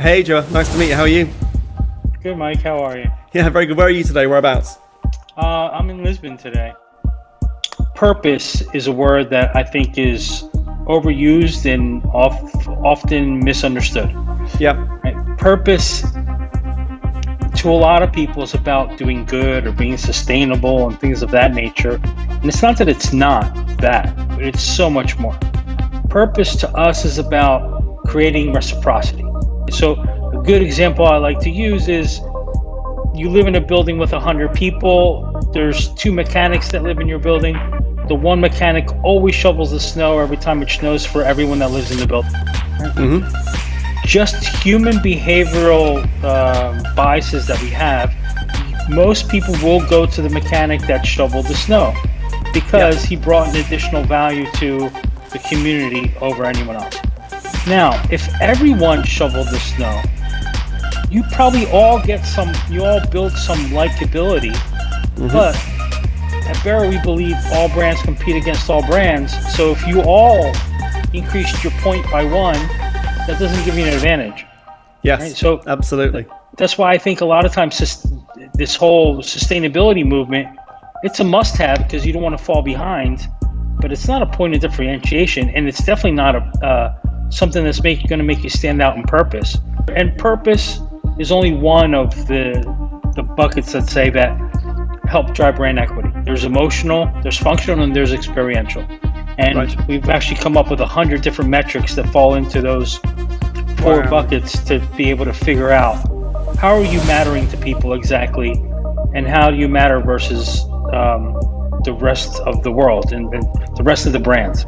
Hey, Joah. Nice to meet you. How are you? Good, Mike. How are you? Yeah, very good. Where are you today? Whereabouts? I'm in Lisbon today. Purpose is a word that I think is overused and often misunderstood. Yeah. Right? Purpose, to a lot of people, is about doing good or being sustainable and things of that nature. And it's not that it's not that, but it's so much more. Purpose to us is about creating reciprocity. So a good example I like to use is you live in a building with 100 people. There's 2 mechanics that live in your building. The one mechanic always shovels the snow every time it snows for everyone that lives in the building. Mm-hmm. Just human behavioral biases that we have. Most people will go to the mechanic that shoveled the snow because he brought an additional value to the community over anyone else. Now, if everyone shoveled the snow, you probably all build some likability, but at Barrow we believe all brands compete against all brands. So if you all increased your point by 1, that doesn't give you an advantage. Yes, right? So absolutely. That's why I think a lot of times this whole sustainability movement, it's a must-have because you don't want to fall behind, but it's not a point of differentiation, and it's definitely not something that's going to make you stand out in purpose. And purpose is only one of the buckets, let's say, that help drive brand equity. There's emotional, there's functional, and there's experiential. And we've actually come up with 100 different metrics that fall into those 4 buckets to be able to figure out how are you mattering to people exactly, and how do you matter versus the rest of the world and the rest of the brands.